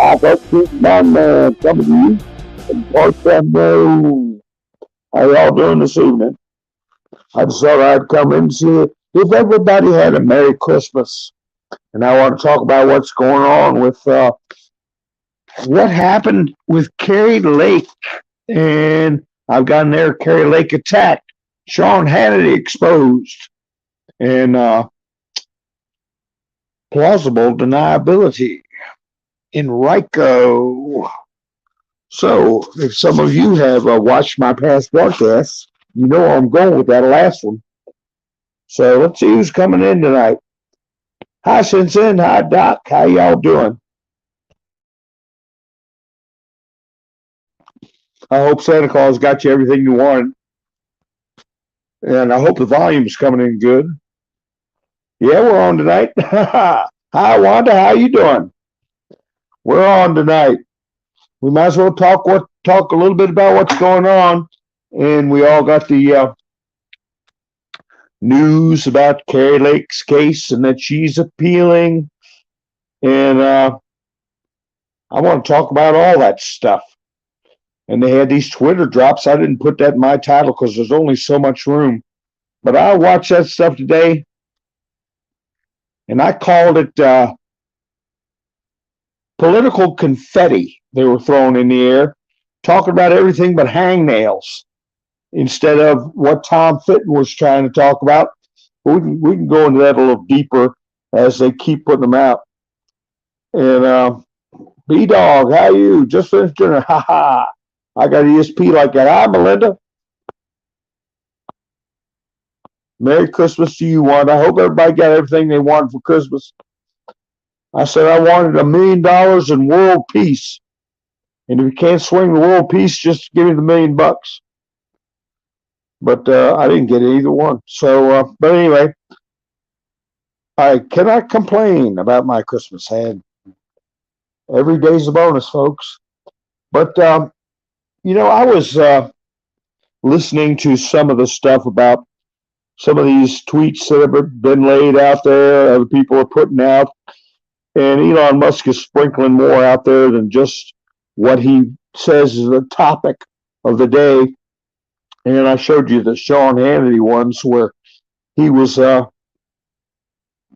Hi, folks. This is my man coming to you from Portland. How y'all doing this evening? I just thought I'd come in and see if everybody had a Merry Christmas. And I want to talk about what's going on with what happened with Kari Lake. And I've gotten there, Kari Lake attacked, Sean Hannity exposed, and plausible deniability in RICO. So, if some of you have watched my past broadcasts, you know where I'm going with that last one. So, let's see who's coming in tonight. Hi, Sinsin. Hi, Doc. How y'all doing? I hope Santa Claus got you everything you wanted. And I hope the volume's coming in good. Yeah, we're on tonight. Hi, Wanda. How you doing? We're on tonight. We might as well talk a little bit about what's going on. And we all got the news about Kari Lake's case and that she's appealing. And I want to talk about all that stuff. And they had these Twitter drops. I didn't put that in my title because there's only so much room. But I watched that stuff today. And I called it political confetti they were throwing in the air, talking about everything but hangnails instead of what Tom Fitton was trying to talk about. We can go into that a little deeper as they keep putting them out. And B-Dog, how you? Just finished dinner. Ha ha. I got ESP like that. Hi, Melinda. Merry Christmas to you, Wanda. I hope everybody got everything they wanted for Christmas. I said I wanted $1 million in world peace. And if you can't swing the world peace, just give me the $1 million. But I didn't get either one. So, but anyway, I cannot complain about my Christmas. Every day's a bonus, folks. But, I was listening to some of the stuff about some of these tweets that have been laid out there, other people are putting out. And Elon Musk is sprinkling more out there than just what he says is the topic of the day. And I showed you the Sean Hannity ones where he was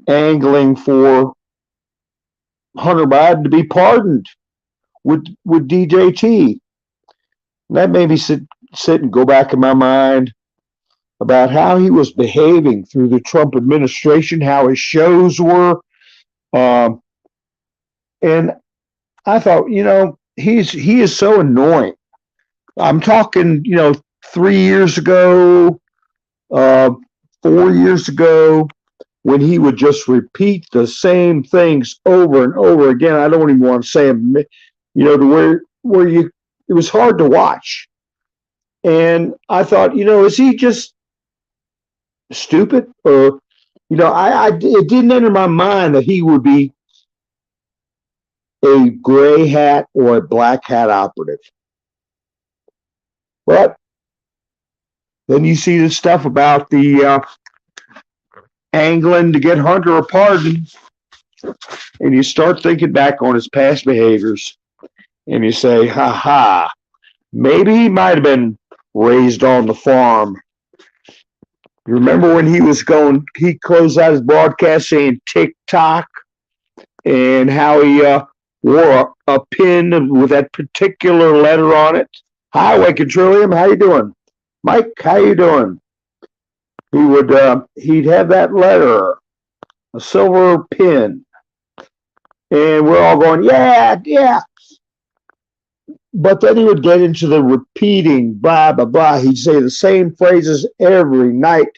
angling for Hunter Biden to be pardoned with DJT. And that made me sit and go back in my mind about how he was behaving through the Trump administration, how his shows were. And I thought, he is so annoying. I'm talking, 3 years ago, 4 years ago, when he would just repeat the same things over and over again. I don't even want to say them, to where it was hard to watch. And I thought, is he just stupid? Or, it didn't enter my mind that he would be a gray hat or a black hat operative. But then you see the stuff about the angling to get Hunter a pardon, and you start thinking back on his past behaviors, and you say, maybe he might have been raised on the farm. You remember when he closed out his broadcast saying TikTok, and how he wore a pin with that particular letter on it. Hi, Wicked Trillium, how you doing? Mike, how you doing? He'd have that letter, a silver pin, and we're all going, yeah. But then he would get into the repeating, blah, blah, blah. He'd say the same phrases every night,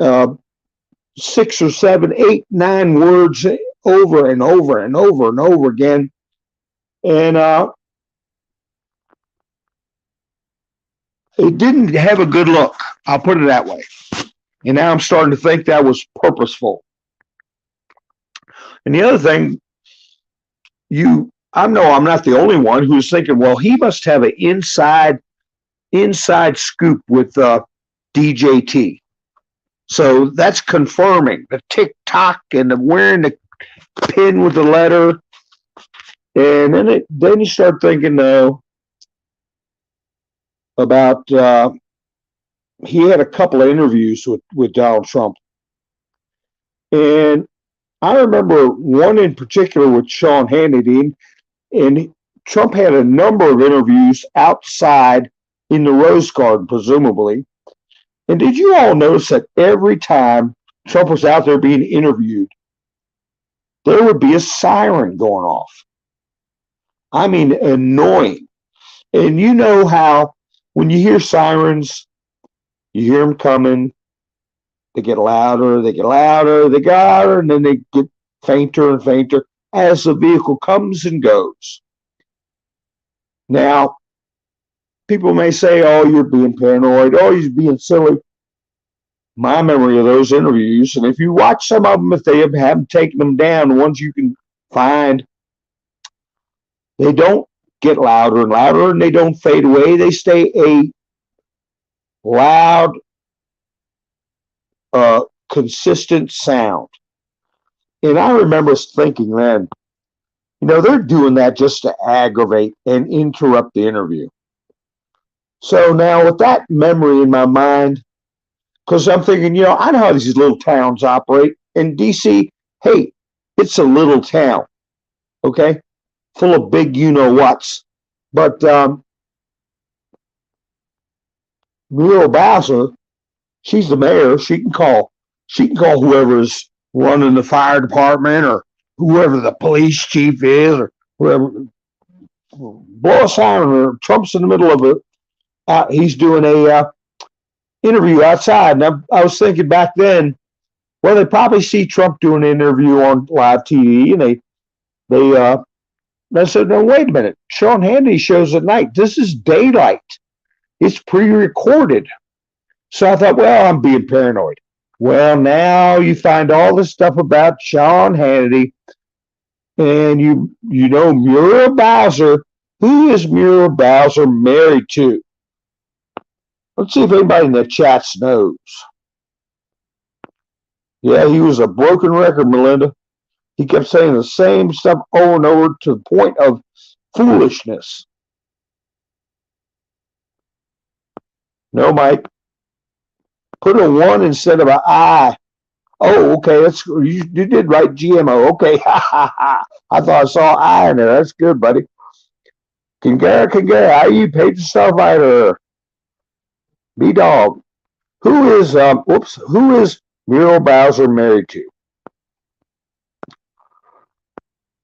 6 or 7, 8, 9 words over and over and over and over again. And it didn't have a good look. I'll put it that way. And now I'm starting to think that was purposeful. And the other thing, I know I'm not the only one who's thinking, well, he must have an inside scoop with DJT. So that's confirming the tick-tock and the wearing the pin with the letter. And then you start thinking, though, about he had a couple of interviews with Donald Trump. And I remember one in particular with Sean Hannity, and Trump had a number of interviews outside in the Rose Garden, presumably. And did you all notice that every time Trump was out there being interviewed, there would be a siren going off? I mean, annoying. And you know how when you hear sirens, you hear them coming, they get louder, they get louder, they get louder, and then they get fainter and fainter as the vehicle comes and goes. Now, people may say, oh, you're being paranoid, oh, you're being silly. My memory of those interviews, and if you watch some of them, if they haven't taken them down, the ones you can find, they don't get louder and louder, and they don't fade away. They stay a loud, consistent sound. And I remember thinking then, they're doing that just to aggravate and interrupt the interview. So now with that memory in my mind, because I'm thinking, I know how these little towns operate. In D.C., hey, it's a little town, okay? Full of big you-know-whats. But Muriel Bowser, she's the mayor. She can call whoever's running the fire department or whoever the police chief is or whoever. Blow a siren, or Trump's in the middle of it. He's doing a interview outside. And I was thinking back then, well, they probably see Trump doing an interview on live TV, and they said, no, wait a minute. Sean Hannity shows at night. This is daylight. It's pre-recorded. So I thought, well, I'm being paranoid. Well, now you find all this stuff about Sean Hannity, and you know Muriel Bowser. Who is Muriel Bowser married to? Let's see if anybody in the chats knows. Yeah, he was a broken record, Melinda. He kept saying the same stuff over and over to the point of foolishness. No, Mike. Put a 1 instead of an I. Oh, okay. You did write GMO. Okay. I thought I saw I in there. That's good, buddy. Kangara, how you paid yourself right? B-Dog. Who is Muriel Bowser married to?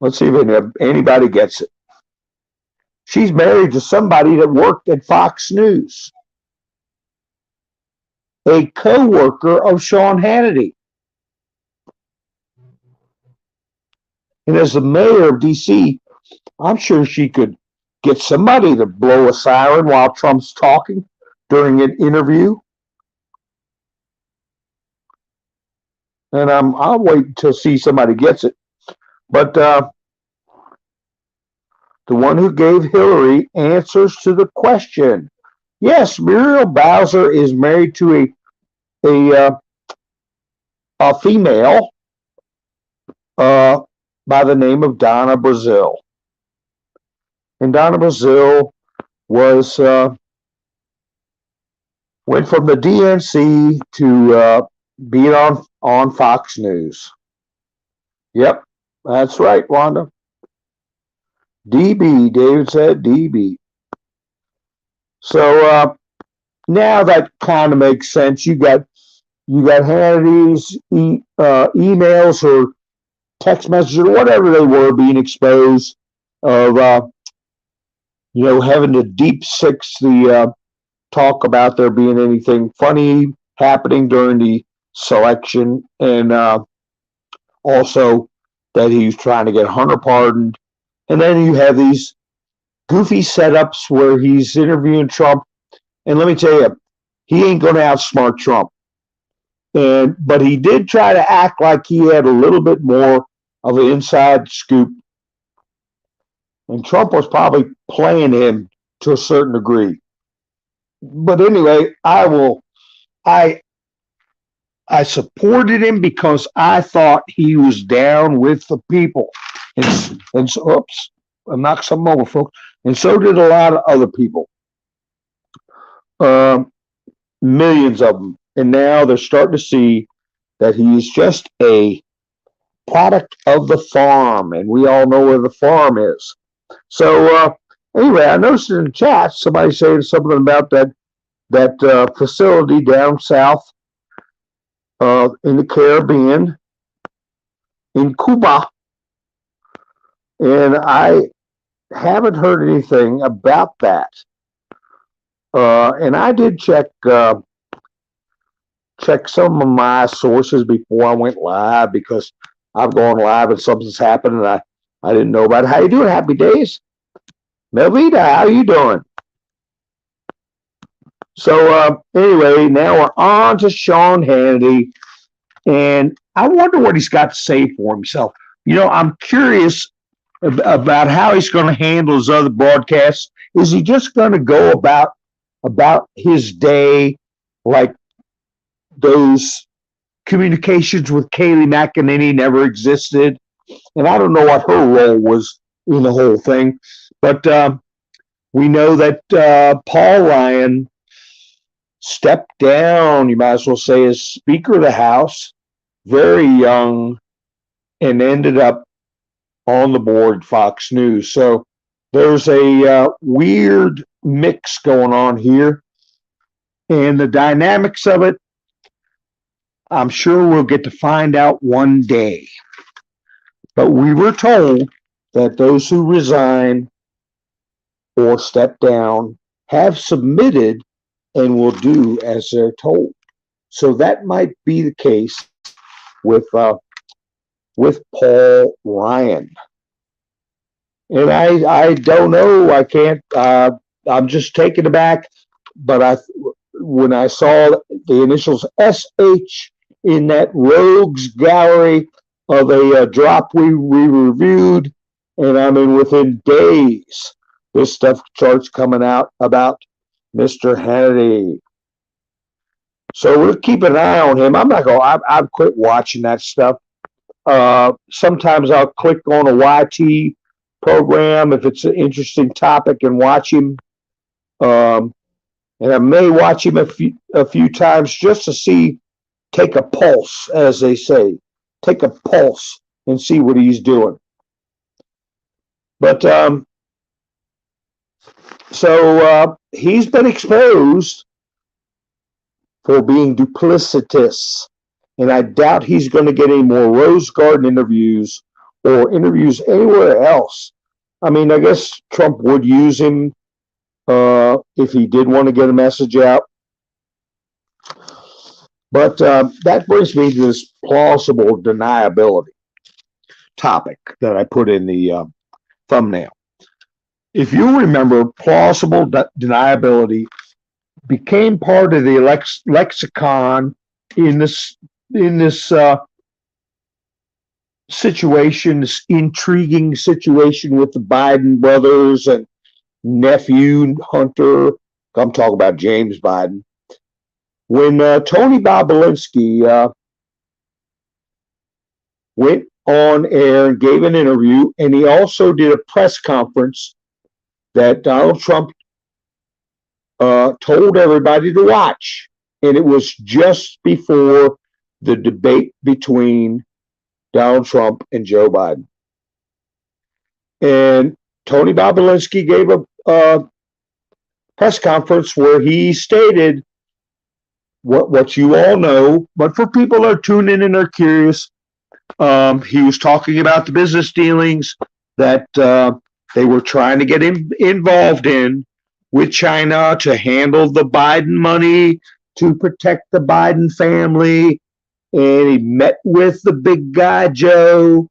Let's see if anybody gets it. She's married to somebody that worked at Fox News. A co-worker of Sean Hannity. And as the mayor of D.C., I'm sure she could get somebody to blow a siren while Trump's talking during an interview. And I'll wait until see somebody gets it. But the one who gave Hillary answers to the question. Yes, Muriel Bowser is married to a female by the name of Donna Brazile. And Donna Brazile went from the DNC to being on Fox News. Yep, that's right, Wanda. DB, David said DB. So now that kind of makes sense. You got Hannity's emails or text messages or whatever they were being exposed of having to deep six the talk about there being anything funny happening during the selection, and also that he's trying to get Hunter pardoned. And then you have these goofy setups where he's interviewing Trump. And let me tell you, he ain't going to outsmart Trump. But he did try to act like he had a little bit more of an inside scoop And Trump was probably playing him to a certain degree. But anyway, I I supported him because I thought he was down with the people. And so, oops, I knocked something over, folks. And so did a lot of other people, um, millions of them. And now they're starting to see that he's just a product of the farm, and we all know where the farm is. So anyway, I noticed in the chat somebody saying something about that facility down south in the Caribbean, in Cuba, and I haven't heard anything about that. And I did check some of my sources before I went live because I've gone live and something's happened and I didn't know about it. How you doing? Happy days, Melvita. How you doing? So anyway, now we're on to Sean Hannity, and I wonder what he's got to say for himself. You know, I'm curious about how he's going to handle his other broadcasts. Is he just going to go about his day like those communications with Kayleigh McEnany never existed? And I don't know what her role was in the whole thing, but we know that Paul Ryan stepped down, you might as well say, as Speaker of the House, very young, and ended up on the board Fox News. So there's a weird mix going on here, and the dynamics of it, I'm sure we'll get to find out one day. But we were told that those who resign or step down have submitted and will do as they're told. So that might be the case with Paul Ryan. And I don't know. I can't. I'm just taken aback. But when I saw the initials SH in that rogues gallery of a drop we reviewed, and I mean within days, this stuff starts coming out about Mr. Hannity. So we'll keep an eye on him. I'm not going. I've quit watching that stuff. Sometimes I'll click on a YT program if it's an interesting topic and watch him. And I may watch him a few times just to take a pulse, as they say, take a pulse and see what he's doing. But so he's been exposed for being duplicitous, and I doubt he's going to get any more Rose Garden interviews or interviews anywhere else. I mean, I guess Trump would use him if he did want to get a message out. But that brings me to this plausible deniability topic that I put in the thumbnail. If you remember, plausible deniability became part of the lexicon in this situation, this intriguing situation with the Biden brothers and nephew Hunter. I'm talking about James Biden. When Tony Bobulinski went on air and gave an interview, and he also did a press conference that Donald Trump told everybody to watch. And it was just before the debate between Donald Trump and Joe Biden. And Tony Bobulinski gave a press conference where he stated what you all know, but for people that are tuning in and are curious, he was talking about the business dealings that they were trying to get involved in with China to handle the Biden money, to protect the Biden family. And he met with the big guy, Joe,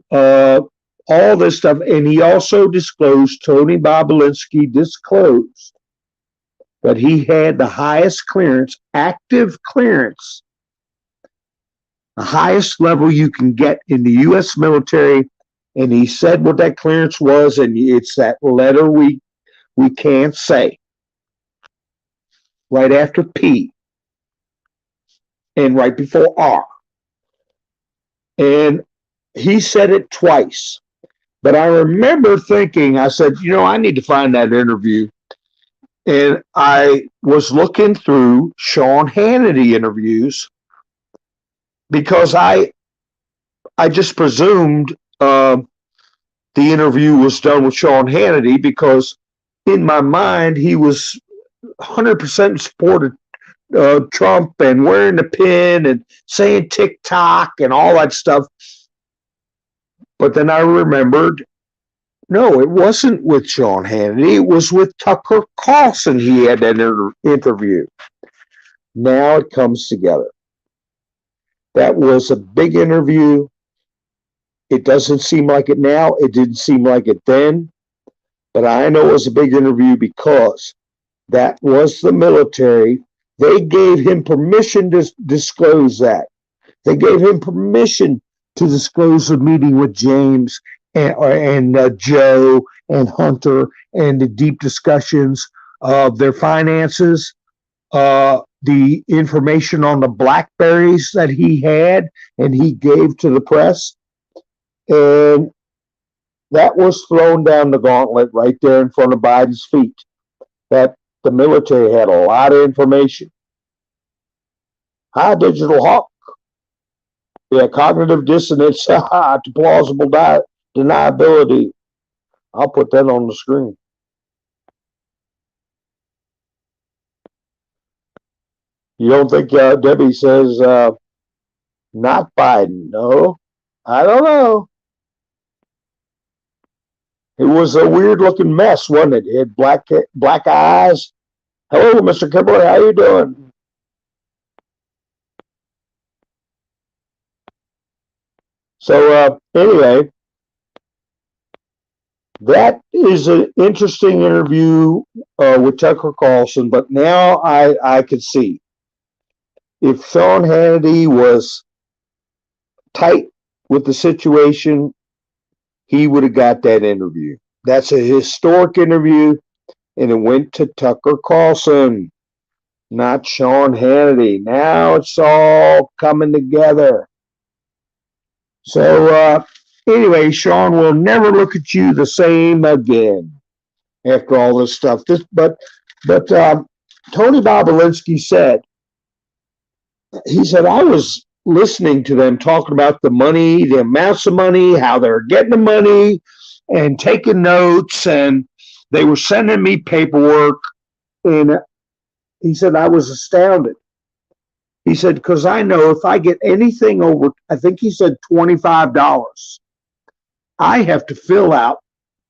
all this stuff. And he also disclosed, Tony Bobulinski disclosed, that he had the highest clearance, active clearance, the highest level you can get in the U.S. military And he said what that clearance was, and it's that letter we can't say right after P and right before R. And he said it twice. But I remember thinking, I said, I need to find that interview. And I was looking through Sean Hannity interviews because I just presumed the interview was done with Sean Hannity, because in my mind he was 100% supported Trump and wearing the pin and saying TikTok and all that stuff. But then I remembered, no, it wasn't with Sean Hannity. It was with Tucker Carlson he had that interview. Now it comes together. That was a big interview. It doesn't seem like it now. It didn't seem like it then. But I know it was a big interview because that was the military. They gave him permission to disclose that. They gave him permission to disclose the meeting with James and Joe and Hunter and the deep discussions of their finances, the information on the Blackberries that he had and he gave to the press. And that was thrown down the gauntlet right there in front of Biden's feet. That the military had a lot of information. Hi, Digital Hawk. Yeah, cognitive dissonance to plausible deniability. I'll put that on the screen. You don't think Debbie says not Biden? No, I don't know. It was a weird looking mess, wasn't it? It had black eyes. Hello, Mr. Kimberly, how you doing? So anyway, that is an interesting interview with Tucker Carlson. But now I could see if Sean Hannity was tight with the situation, he would have got that interview. That's a historic interview, and it went to Tucker Carlson, not Sean Hannity. Now it's all coming together. So anyway, Sean will never look at you the same again after all this stuff. But Tony Bobolinsky said, I was listening to them talking about the money, the amounts of money, how they're getting the money and taking notes, and they were sending me paperwork. And he said, I was astounded. He said, because I know if I get anything over, I think he said $25, I have to fill out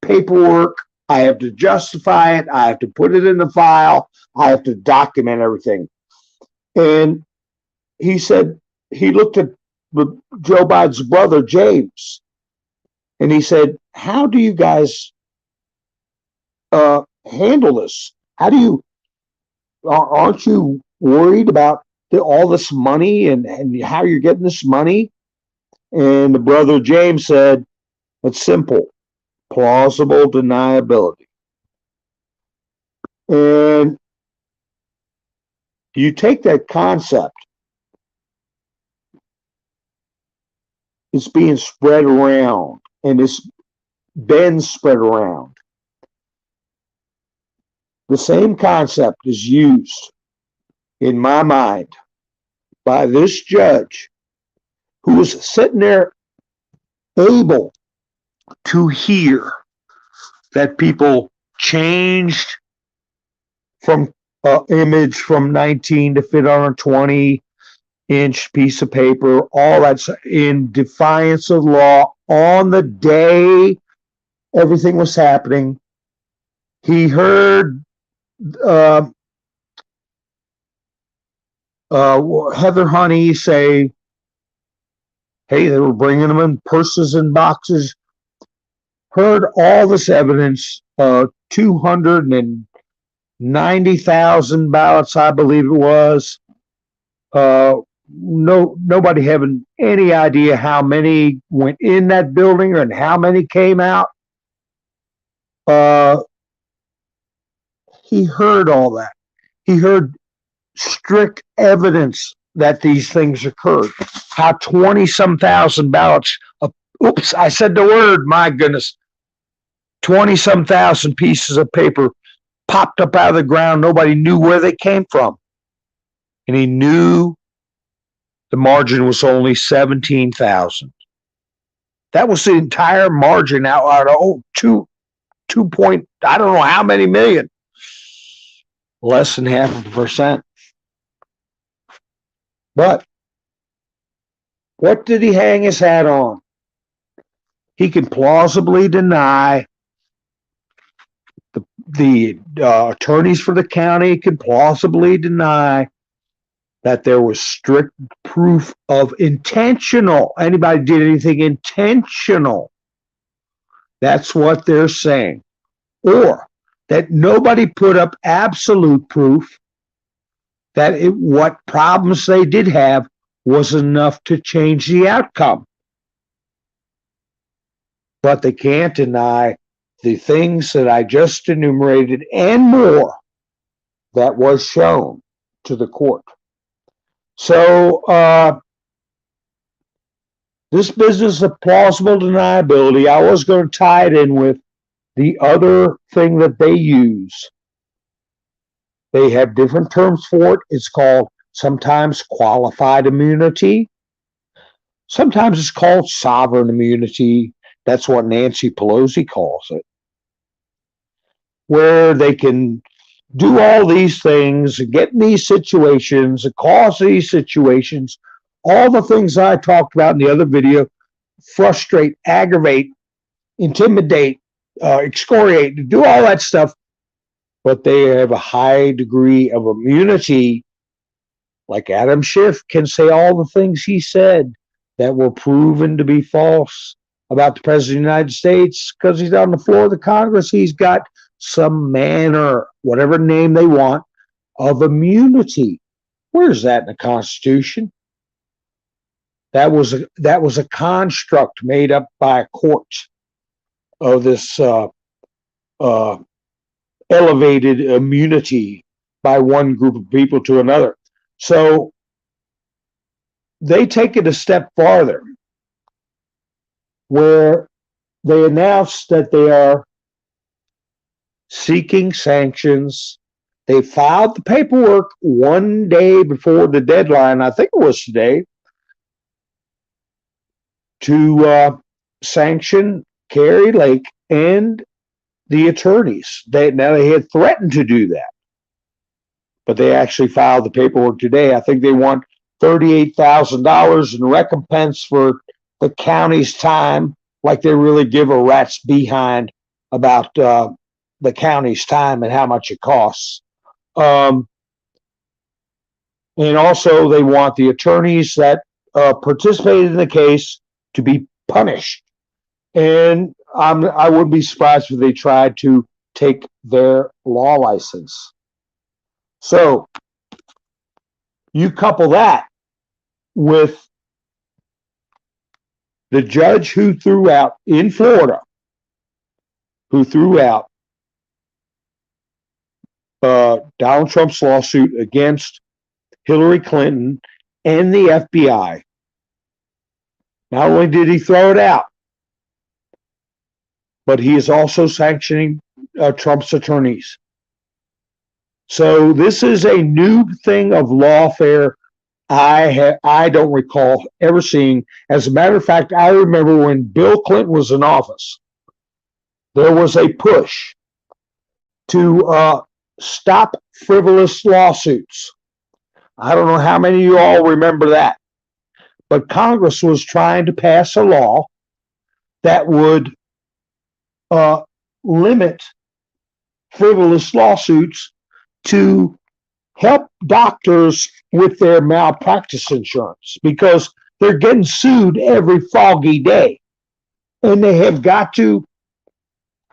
paperwork. I have to justify it. I have to put it in the file. I have to document everything. And he said, he looked at Joe Biden's brother, James, and he said, how do you guys handle this? Aren't you worried about all this money and how you're getting this money? And the brother James said, it's simple, plausible deniability. And you take that concept, it's being spread around, and it's been spread around. The same concept is used, in my mind, by this judge who was sitting there able to hear that people changed from image from 19 to fit on a 20-inch piece of paper, all that's in defiance of law on the day everything was happening. He heard Heather Honey say, hey, they were bringing them in purses and boxes. Heard all this evidence, 290,000 ballots, I believe it was, nobody having any idea how many went in that building and how many came out. He heard all that. He heard strict evidence that these things occurred. How 20 some thousand ballots, oops, I said the word, my goodness, 20 some thousand pieces of paper popped up out of the ground. Nobody knew where they came from. And he knew the margin was only 17,000. That was the entire margin out of 2 point, I don't know how many million. Less than 0.5%. But what did he hang his hat on? He can plausibly deny, the attorneys for the county can plausibly deny that there was strict proof of intentional. Anybody did anything intentional. That's what they're saying. Or that nobody put up absolute proof that what problems they did have was enough to change the outcome. But they can't deny the things that I just enumerated and more that was shown to the court. So this business of plausible deniability, I was going to tie it in with the other thing that they use. They have different terms for it. It's called sometimes qualified immunity. Sometimes it's called sovereign immunity. That's what Nancy Pelosi calls it. Where they can do all these things, get in these situations, cause these situations, all the things I talked about in the other video, frustrate, aggravate, intimidate, excoriate, do all that stuff, but they have a high degree of immunity. Like Adam Schiff can say all the things he said that were proven to be false about the President of the United States because he's on the floor of the Congress. He's got some manner, whatever name they want, of immunity. Where's that in the Constitution? That was a construct made up by a court of this elevated immunity by one group of people to another. So they take it a step farther, where they announce that they are seeking sanctions. They filed the paperwork one day before the deadline, I think it was today, to sanction Kari Lake and the attorneys. They had threatened to do that, but they actually filed the paperwork today. I think they want $38,000 in recompense for the county's time, like they really give a rat's behind about the county's time and how much it costs. And also they want the attorneys that participated in the case to be punished. And I wouldn't be surprised if they tried to take their law license. So you couple that with the judge who threw out in Florida, Donald Trump's lawsuit against Hillary Clinton and the FBI. Not only did he throw it out, but he is also sanctioning Trump's attorneys. So this is a new thing of lawfare I don't recall ever seeing. As a matter of fact, I remember when Bill Clinton was in office, there was a push to stop frivolous lawsuits. I don't know how many of you all remember that, but Congress was trying to pass a law that would limit frivolous lawsuits to help doctors with their malpractice insurance, because they're getting sued every foggy day, and they have got to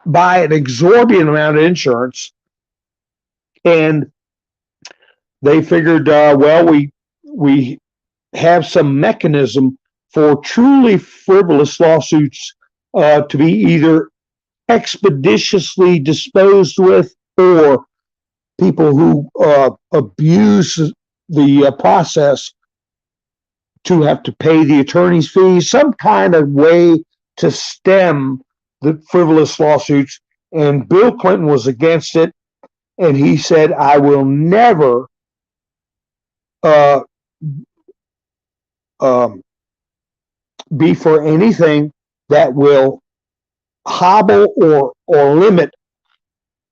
buy an exorbitant amount of insurance. And they figured, well, we have some mechanism for truly frivolous lawsuits to be either expeditiously disposed with, or people who abuse the process to have to pay the attorney's fees, some kind of way to stem the frivolous lawsuits. And Bill Clinton was against it, and he said, I will never be for anything that will hobble or limit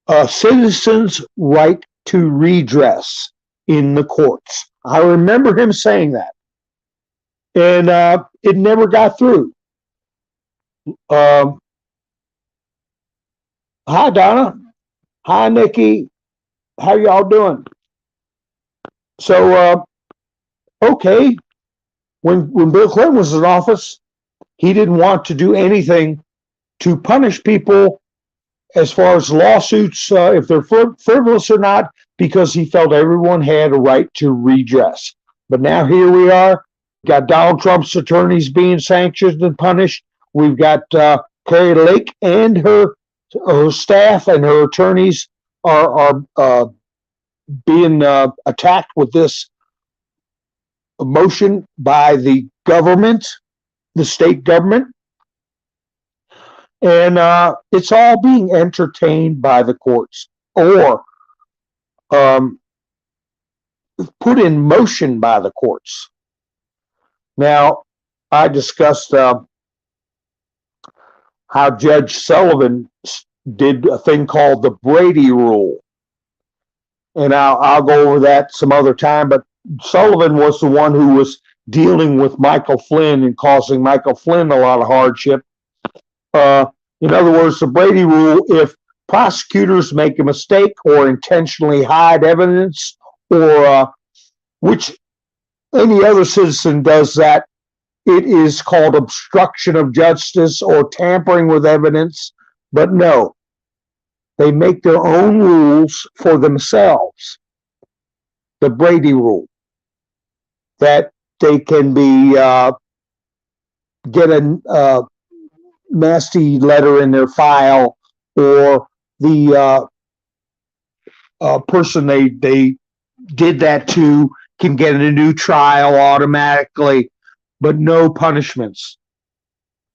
a citizen's right to redress in the courts. I remember him saying that, and it never got through. Hi, Donna. Hi, Nikki. How y'all doing? So, okay, when Bill Clinton was in office, he didn't want to do anything to punish people as far as lawsuits, if they're frivolous or not, because he felt everyone had a right to redress. But now here we are. We've got Donald Trump's attorneys being sanctioned and punished. We've got Kari Lake and her staff and her attorneys are being attacked with this motion by the government, the state government. And it's all being entertained by the courts, or put in motion by the courts. Now, I discussed how Judge Sullivan did a thing called the Brady Rule. And I'll go over that some other time, but Sullivan was the one who was dealing with Michael Flynn and causing Michael Flynn a lot of hardship. In other words, the Brady Rule, if prosecutors make a mistake or intentionally hide evidence, or which any other citizen does that, it is called obstruction of justice or tampering with evidence. But no, they make their own rules for themselves. The Brady Rule, that they can be get a nasty letter in their file, or the person they did that to can get a new trial automatically, but no punishments.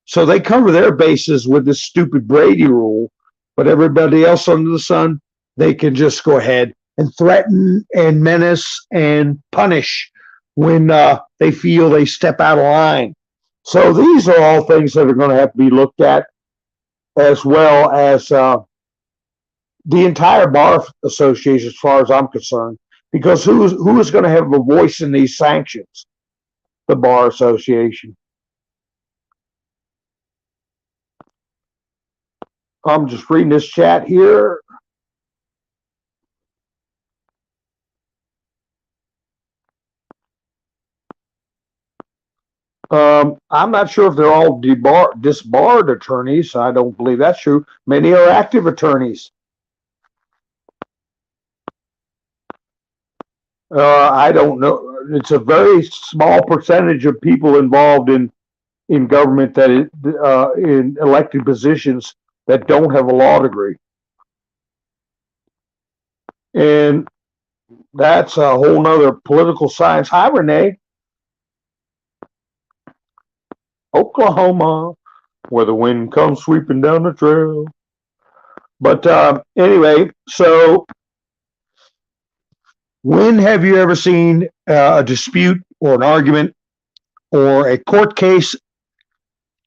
So they cover their bases with this stupid Brady Rule, but everybody else under the sun, they can just go ahead and threaten and menace and punish when they feel they step out of line. So these are all things that are going to have to be looked at, as well as the entire Bar Association, as far as I'm concerned, because who is going to have a voice in these sanctions? The Bar Association. I'm just reading this chat here. I'm not sure if they're all disbarred attorneys. I don't believe that's true. Many are active attorneys. I don't know. It's a very small percentage of people involved in government that in elected positions that don't have a law degree. And that's a whole nother political science. Hi, Renee. Oklahoma, where the wind comes sweeping down the trail. But anyway, so when have you ever seen a dispute or an argument or a court case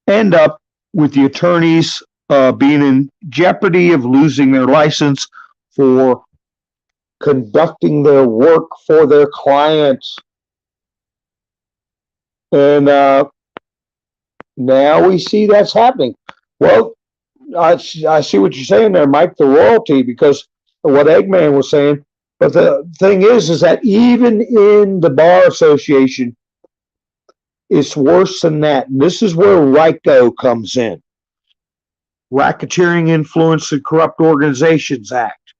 end up with the attorneys being in jeopardy of losing their license for conducting their work for their clients? And now we see that's happening. Well, I see what you're saying there, Mike, the royalty, because of what Eggman was saying. But the thing is that even in the Bar Association, it's worse than that. And this is where RICO comes in. Racketeering, Influence, and Corrupt Organizations Act.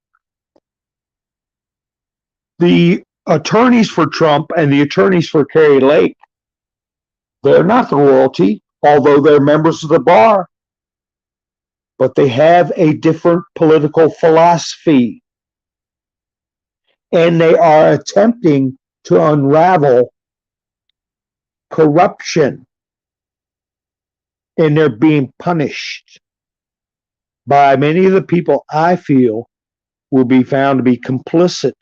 The attorneys for Trump and the attorneys for Kari Lake They're not the royalty, although they're members of the bar, but they have a different political philosophy. And they are attempting to unravel corruption. And they're being punished by many of the people I feel will be found to be complicit.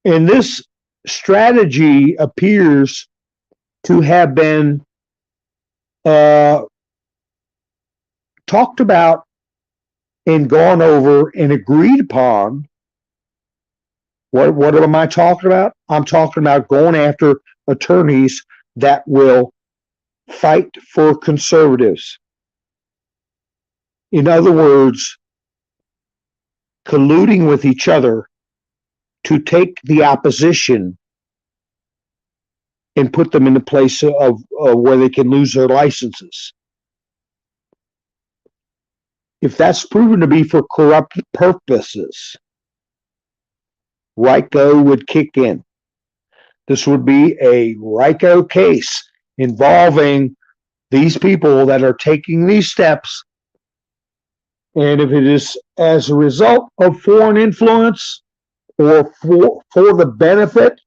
And this strategy appears to have been talked about and gone over and agreed upon. What am I talking about? I'm talking about going after attorneys that will fight for conservatives. In other words, colluding with each other to take the opposition and put them in a place of where they can lose their licenses. If that's proven to be for corrupt purposes, RICO would kick in. This would be a RICO case involving these people that are taking these steps. And if it is as a result of foreign influence or for the benefit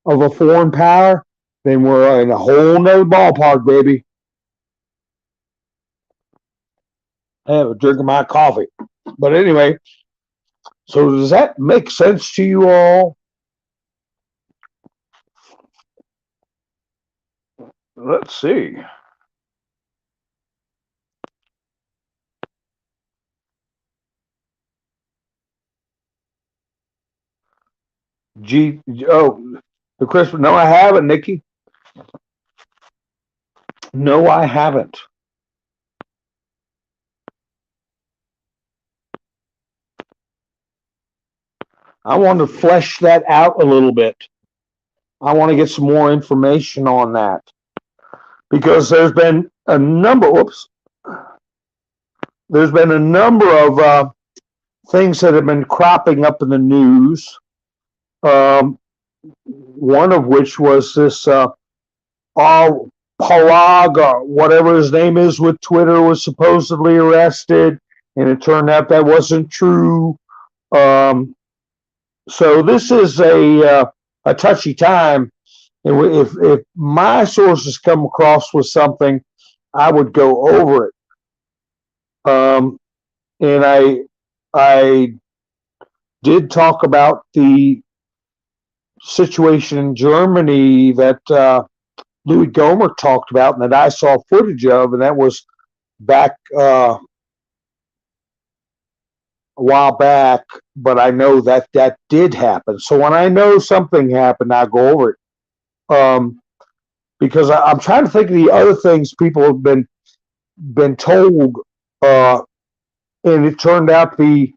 of a foreign power, then we're in a whole nother ballpark, baby. I have a drink of my coffee. But anyway, so does that make sense to you all? Let's see. The Christmas. No, I haven't, Nikki. No, I haven't. I want to flesh that out a little bit. I want to get some more information on that because there's been a number. There's been a number of things that have been cropping up in the news. One of which was this Palaga, whatever his name is, with Twitter, was supposedly arrested, and it turned out that wasn't true. So this is a touchy time. And if my sources come across with something, I would go over it. And I did talk about the situation in Germany that Louis Gohmert talked about and that I saw footage of, and that was back a while back, but I know that did happen. So when I know something happened, I'll go over it. Because I'm trying to think of the other things people have been told, and it turned out to be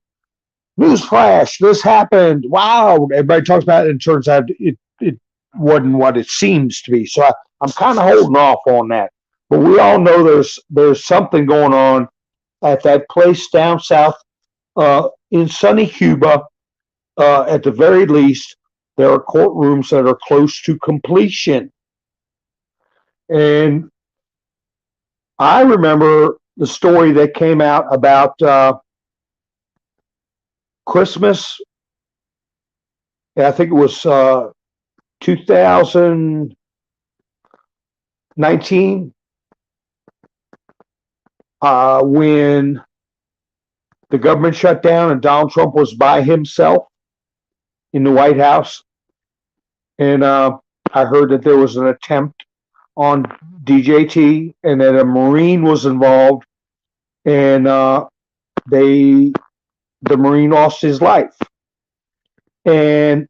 newsflash, this happened. Wow, everybody talks about it, and it turns out it wasn't what it seems to be. So I'm kind of holding off on that. But we all know there's something going on at that place down south in sunny Cuba. At the very least, there are courtrooms that are close to completion. And I remember the story that came out about Christmas. I think it was 2019 when the government shut down and Donald Trump was by himself in the White House. And I heard that there was an attempt on DJT and that a Marine was involved, and the Marine lost his life. And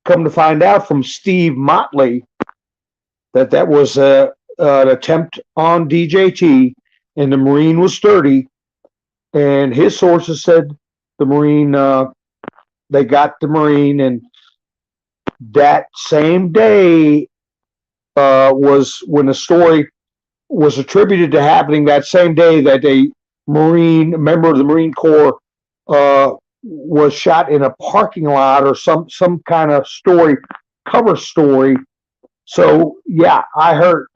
come to find out from Steve Motley that was an attempt on DJT, and the Marine was dirty. And his sources said the Marine, they got the Marine, and that same day was when the story was attributed to happening that same day that a member of the Marine Corps was shot in a parking lot, or some kind of cover story So yeah, I heard,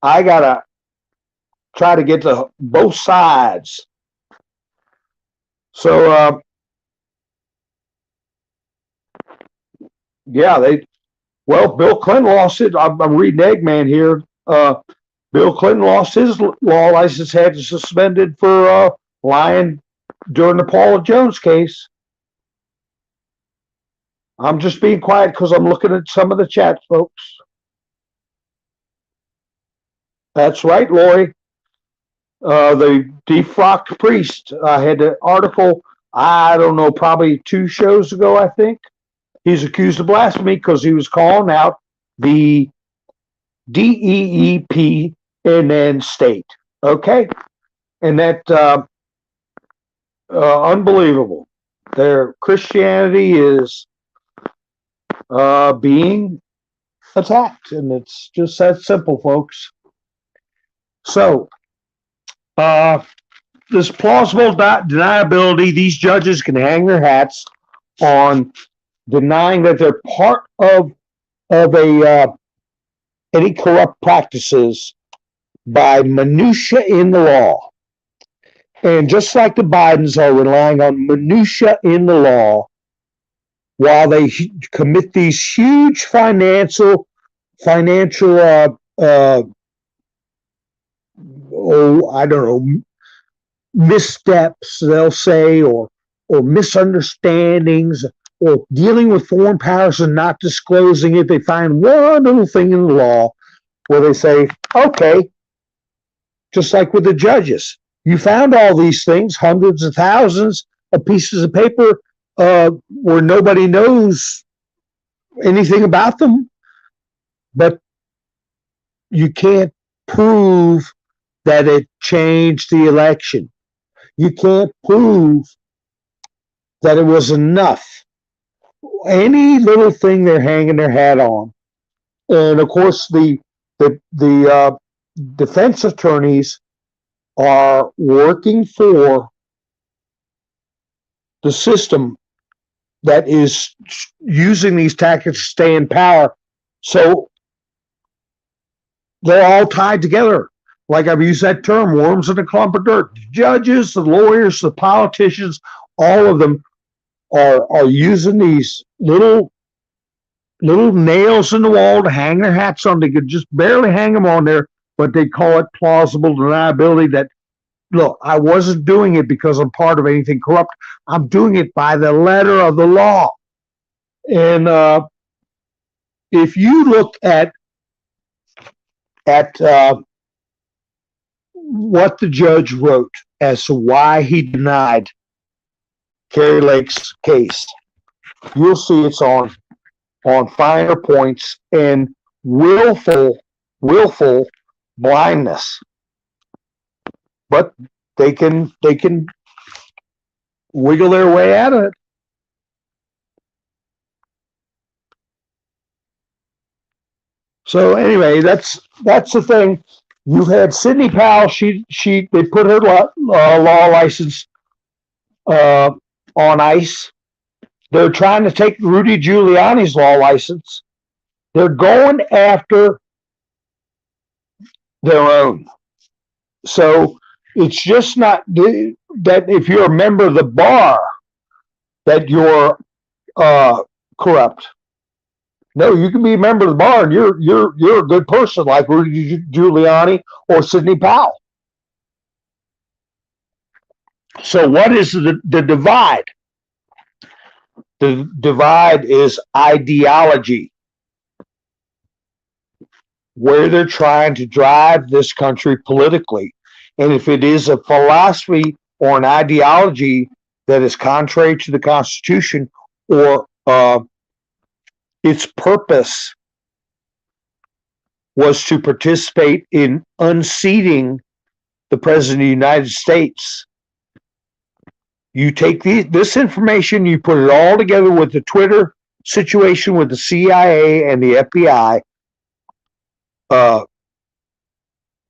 I gotta try to get to both sides. So yeah, Bill Clinton lost it. I'm reading Eggman here. Bill Clinton lost his law license, had to suspended for lying during the Paula Jones case. I'm just being quiet because I'm looking at some of the chats, folks. That's right, Lori. The defrocked priest. I had an article, I don't know, probably 2 shows ago, I think. He's accused of blasphemy because he was calling out the DEEP and then state. Okay? And that, unbelievable. Their Christianity is being attacked, and it's just that simple, folks. So, this plausible deniability, these judges can hang their hats on denying that they're part of a any corrupt practices by minutia in the law. And just like the Bidens are relying on minutia in the law while they commit these huge financial I don't know, missteps, they'll say, or misunderstandings, or dealing with foreign powers and not disclosing it. They find one little thing in the law where they say, okay, just like with the judges, you found all these things, hundreds of thousands of pieces of paper where nobody knows anything about them, but you can't prove that it changed the election. You can't prove that it was enough. Any little thing they're hanging their hat on. And of course, the defense attorneys are working for the system that is using these tactics to stay in power. So they're all tied together. Like I've used that term, worms in a clump of dirt. The judges, the lawyers, the politicians, all of them are using these little nails in the wall to hang their hats on. They could just barely hang them on there, but they call it plausible deniability. That, look, I wasn't doing it because I'm part of anything corrupt. I'm doing it by the letter of the law. And if you look at what the judge wrote as to why he denied Kari Lake's case, you'll see it's on finer points and willful blindness. But they can wiggle their way out of it. So anyway, that's the thing. You've had Sidney Powell. They put her law license on ice. They're trying to take Rudy Giuliani's law license. They're going after their own. So it's just not that if you're a member of the bar that you're corrupt. No, you can be a member of the bar and you're a good person like Rudy Giuliani or Sidney Powell. So what is the divide? The divide is ideology, where they're trying to drive this country politically. And if it is a philosophy or an ideology that is contrary to the Constitution, or its purpose was to participate in unseating the President of the United States, you take this information, you put it all together with the Twitter situation with the CIA and the FBI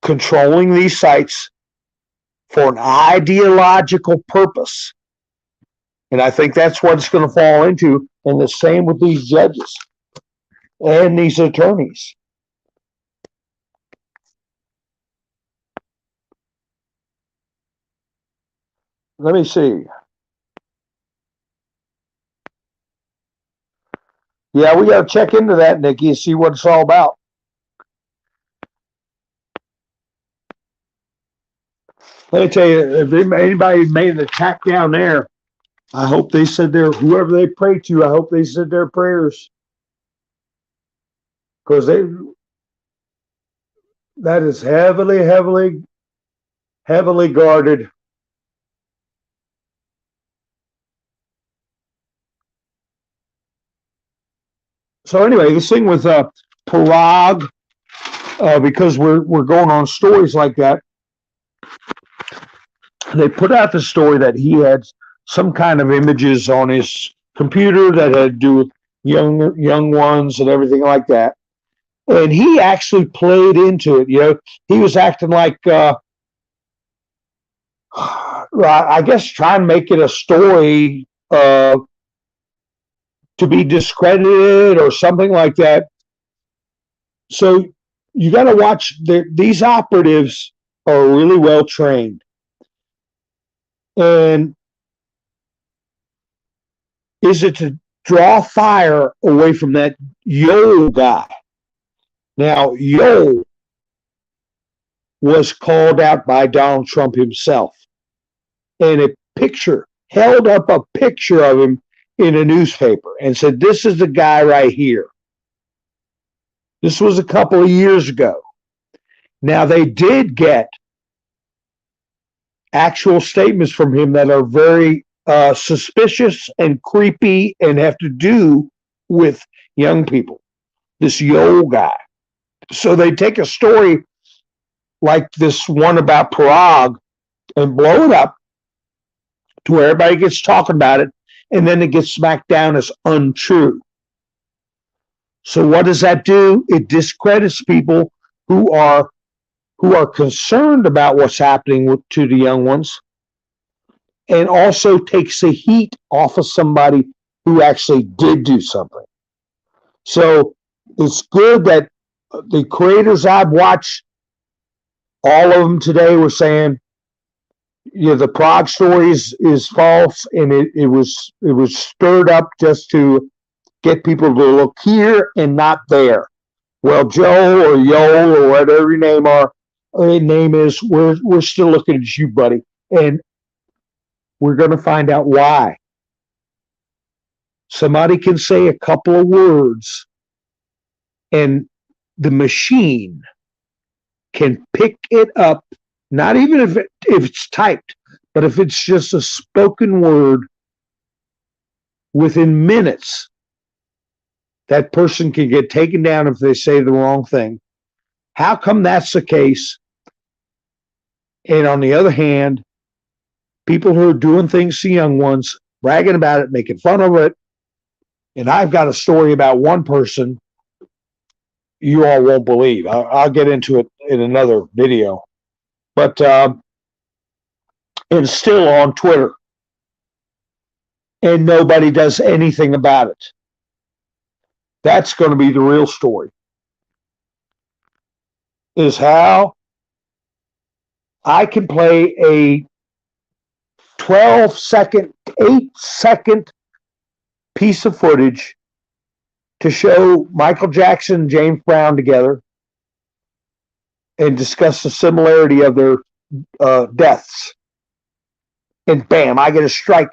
controlling these sites for an ideological purpose. And I think that's what it's going to fall into. And the same with these judges. and these attorneys. Let me see. Yeah, we got to check into that, Nikki, and see what it's all about. Let me tell you, if anybody made an attack down there, I hope they said whoever they prayed to, I hope they said their prayers. Because that is heavily, heavily, heavily guarded. So anyway, this thing with Parag, because we're going on stories like that, they put out the story that he had some kind of images on his computer that had to do with young ones and everything like that. And he actually played into it. You know, he was acting like, I guess, trying to make it a story to be discredited or something like that. So you got to watch. These operatives are really well trained. And is it to draw fire away from that Yoel guy? Now, Yoel was called out by Donald Trump himself. And held up a picture of him in a newspaper and said, this is the guy right here. This was a couple of years ago. Now, they did get actual statements from him that are very suspicious and creepy and have to do with young people, this Yoel guy. So they take a story like this one about Parag and blow it up to where everybody gets talking about it, and then it gets smacked down as untrue. So what does that do? It discredits people who are concerned about what's happening to the young ones, and also takes the heat off of somebody who actually did do something. So it's good that the creators I've watched, all of them today were saying, you know, the Prague story is false, and it was stirred up just to get people to look here and not there. Well, Joe or Yoel or whatever your name is, we're still looking at you, buddy, and we're going to find out why. Somebody can say a couple of words, and the machine can pick it up. Not even if it's typed, but if it's just a spoken word, within minutes, that person can get taken down if they say the wrong thing. How come that's the case? And on the other hand, people who are doing things to young ones, bragging about it, making fun of it. And I've got a story about one person you all won't believe. I'll get into it in another video. But it's still on Twitter. And nobody does anything about it. That's going to be the real story. Is how I can play a 12-second, 8-second piece of footage to show Michael Jackson and James Brown together and discuss the similarity of their deaths. And bam, I get a strike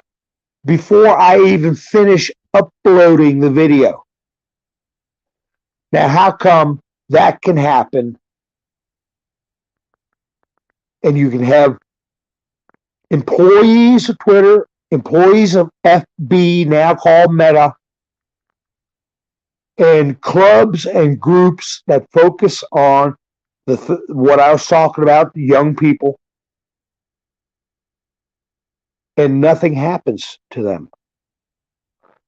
before I even finish uploading the video. Now, how come that can happen? And you can have employees of Twitter, employees of FB, now called Meta, and clubs and groups that focus on what I was talking about, the young people, and nothing happens to them.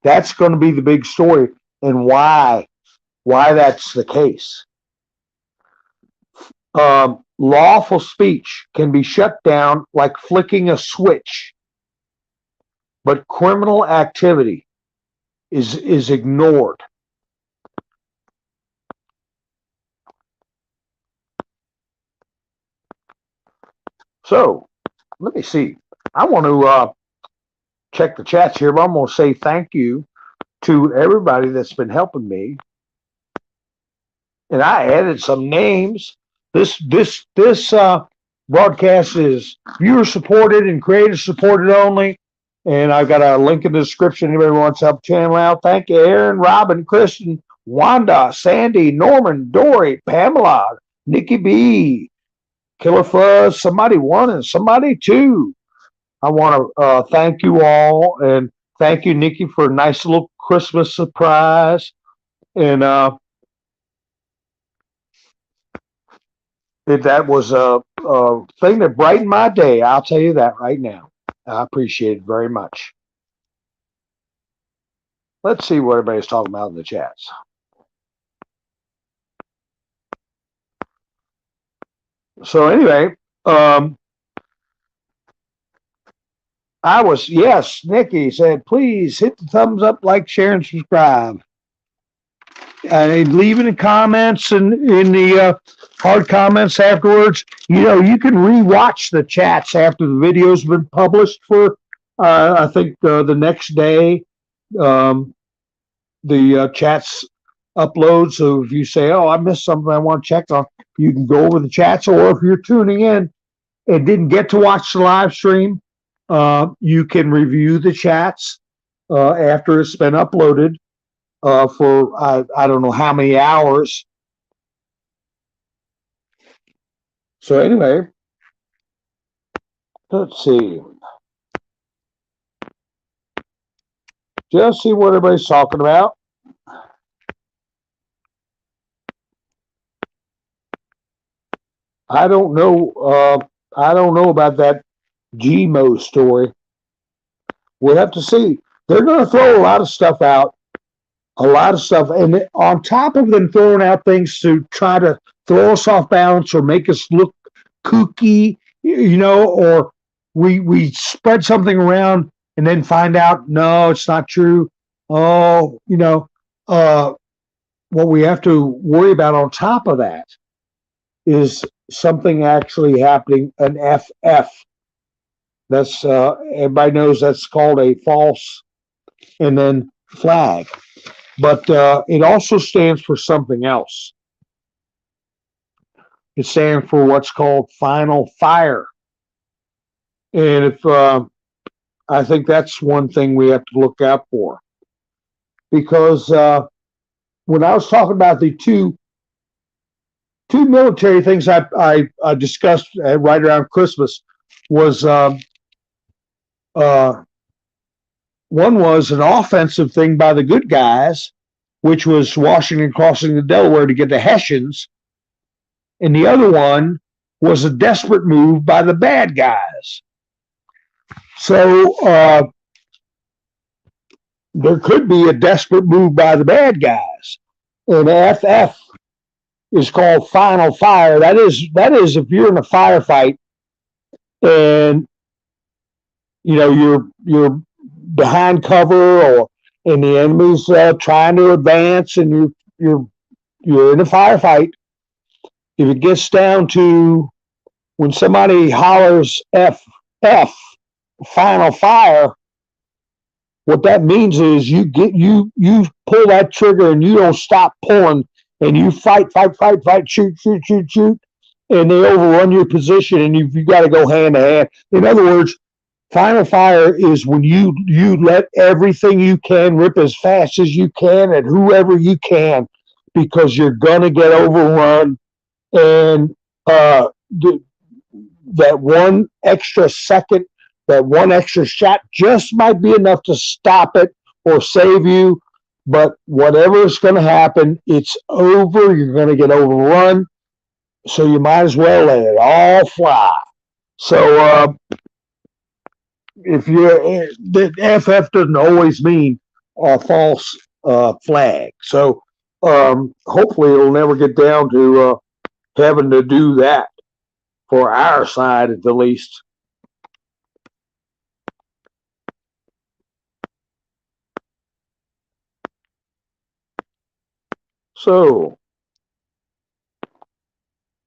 That's going to be the big story, and why that's the case. Lawful speech can be shut down like flicking a switch, but criminal activity is ignored. So let me see. I want to check the chats here, but I'm going to say thank you to everybody that's been helping me. And I added some names. This broadcast is viewer supported and creator supported only. And I've got a link in the description. Anybody wants to help channel out? Thank you, Aaron, Robin, Kristen, Wanda, Sandy, Norman, Dory, Pamela, Nikki B, Killer Fuzz, somebody one and somebody two. I want to thank you all and thank you, Nikki, for a nice little Christmas surprise. And that was a thing that brightened my day. I'll tell you that right now. I appreciate it very much. Let's see what everybody's talking about in the chats. So anyway, yes, Nikki said, please hit the thumbs up, like, share, and subscribe. And leaving the comments and in the hard comments afterwards. You know, you can rewatch the chats after the video's been published for, I think, the next day. The chats upload. So if you say, oh, I missed something I want to check on, you can go over the chats. Or if you're tuning in and didn't get to watch the live stream, you can review the chats after it's been uploaded for I don't know how many hours. So anyway, let's see. Just see what everybody's talking about. I don't know. I don't know about that GMO story. We'll have to see. They're going to throw a lot of stuff out, and on top of them throwing out things to try to throw us off balance or make us look kooky, you know, or we spread something around and then find out no, it's not true. Oh, you know, what we have to worry about on top of that is something actually happening, an FF. That's everybody knows that's called a false and then flag. But it also stands for something else. It stands for what's called final fire. And if I think that's one thing we have to look out for. Because when I was talking about the two military things I discussed right around Christmas was one was an offensive thing by the good guys, which was Washington crossing the Delaware to get the Hessians, and the other one was a desperate move by the bad guys. So there could be a desperate move by the bad guys, and FF is called final fire. That is if you're in a firefight and you know you're behind cover and the enemy's trying to advance and you're in a firefight. If it gets down to when somebody hollers F final fire, what that means is you pull that trigger and you don't stop pulling and you fight, shoot, and they overrun your position and you got to go hand to hand. In other words, final fire is when you let everything you can rip as fast as you can at whoever you can, because you're gonna get overrun, and that one extra second, that one extra shot just might be enough to stop it or save you. But whatever is going to happen, it's over. You're going to get overrun, so you might as well let it all fly. So if you're the FF doesn't always mean a false flag. So hopefully it'll never get down to having to do that for our side at the least. So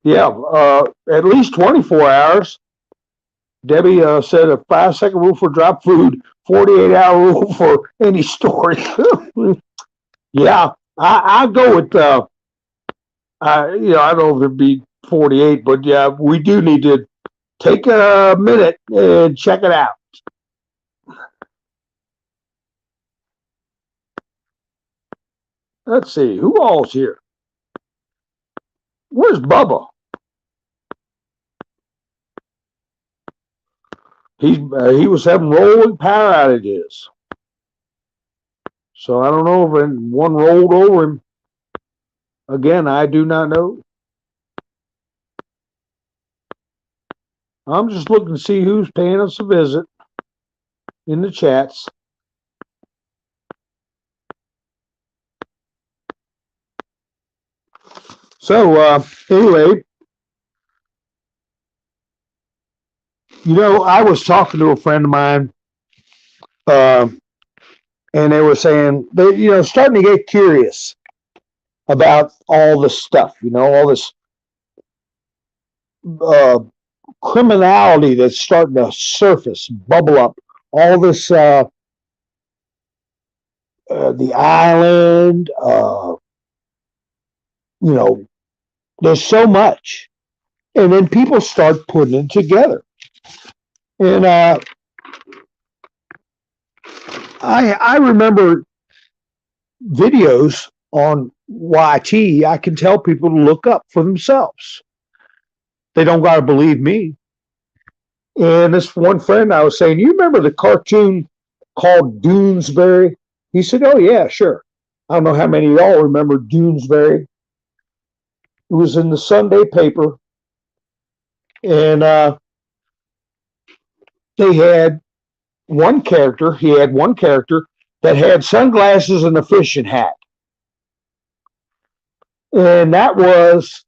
yeah, at least 24 hours. Debbie said a 5-second rule for drop food, 48-hour rule for any storage. Yeah, I go with, I don't know if it'd be 48, but yeah, we do need to take a minute and check it out. Let's see, who all's here? Where's Bubba? He was having rolling power outages. So I don't know if one rolled over him. Again, I do not know. I'm just looking to see who's paying us a visit in the chats. So anyway, I was talking to a friend of mine, and they were saying they, starting to get curious about all this stuff, all this criminality that's starting to surface, bubble up, all this, the island, there's so much. And then people start putting it together. And I remember videos on YT. I can tell people to look up for themselves. They don't got to believe me. And this one friend, I was saying, you remember the cartoon called Doonesbury? He said, oh, yeah, sure. I don't know how many of y'all remember Doonesbury. It was in the Sunday paper. And they had one character. He had one character that had sunglasses and a fishing hat. And that was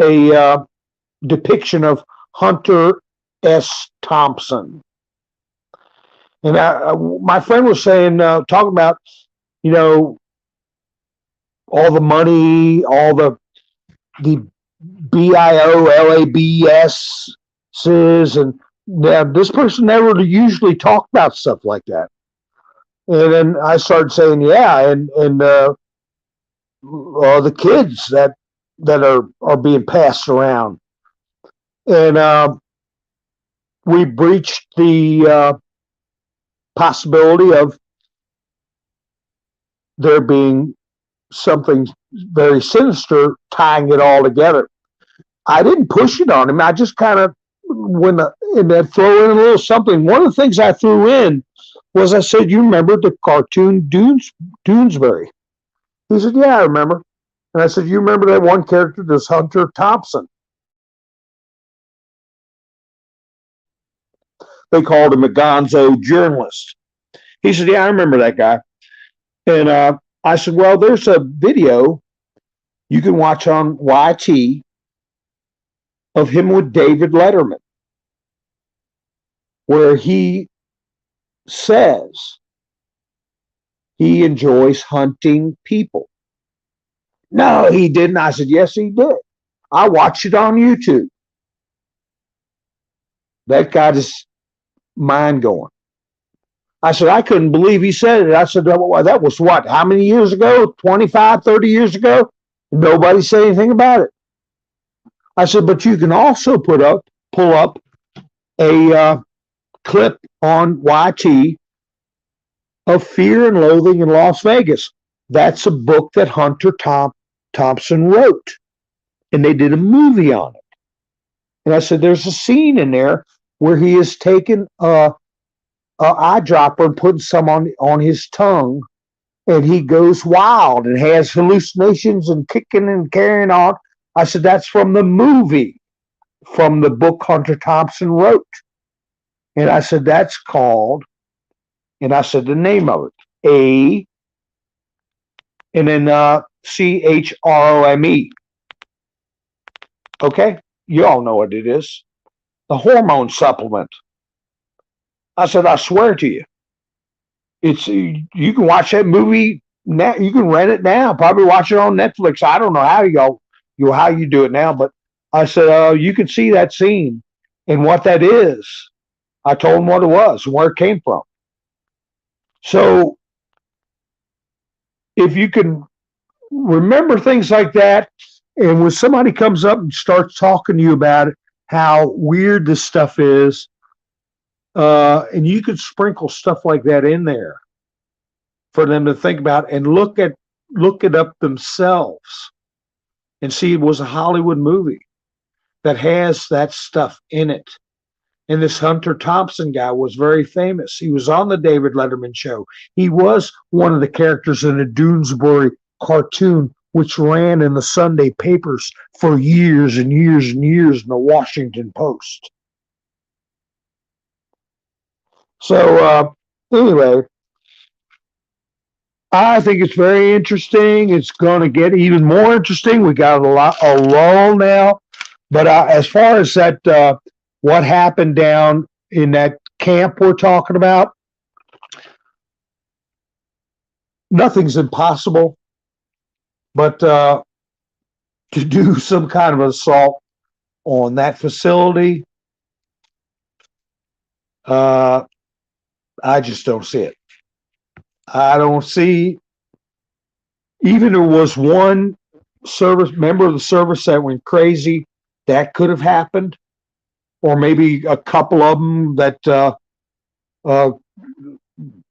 a depiction of Hunter S. Thompson. And my friend was saying, talking about, all the money, all the BIOLABS, and this person never usually talked about stuff like that. And then I started saying, yeah, and the kids that are being passed around. And we breached the possibility of there being something very sinister tying it all together. I didn't push it on him. I just kind of throw in a little something. One of the things I threw in was I said, you remember the cartoon Doonesbury? He said, yeah, I remember. And I said, you remember that one character, this Hunter Thompson? They called him a gonzo journalist. He said, yeah, I remember that guy. And I said, well, there's a video you can watch on YT of him with David Letterman, where he says he enjoys hunting people. No, he didn't. I said, yes, he did. I watched it on YouTube. That got his mind going. I said, I couldn't believe he said it. I said, well, that was what? How many years ago? 25, 30 years ago? Nobody said anything about it. I said, but you can also pull up a clip on YT of Fear and Loathing in Las Vegas. That's a book that Hunter Thompson wrote, and they did a movie on it. And I said, there's a scene in there where he has taken a eyedropper and putting some on his tongue, and he goes wild and has hallucinations and kicking and carrying on. I said, that's from the movie, from the book Hunter Thompson wrote. And I said, that's called, and I said the name of it, and then CHROME. Okay? You all know what it is. The hormone supplement. I said, I swear to you, you can watch that movie now. You can rent it now. Probably watch it on Netflix. I don't know how you do it now, but I said, you can see that scene, And what that is, I told them what it was and where it came from. So if you can remember things like that, and when somebody comes up and starts talking to you about it, how weird this stuff is, and you could sprinkle stuff like that in there for them to think about and look it up themselves and see it was a Hollywood movie that has that stuff in it. And this Hunter Thompson guy was very famous. He was on the David Letterman show. He was one of the characters in a Doonesbury cartoon, which ran in the Sunday papers for years and years and years in the Washington Post. So anyway, I think it's very interesting. It's going to get even more interesting. We got a lull now, but as far as that, what happened down in that camp we're talking about, nothing's impossible. But to do some kind of assault on that facility, I just don't see it. I don't see, even there was one member of the service that went crazy, that could have happened, or maybe a couple of them that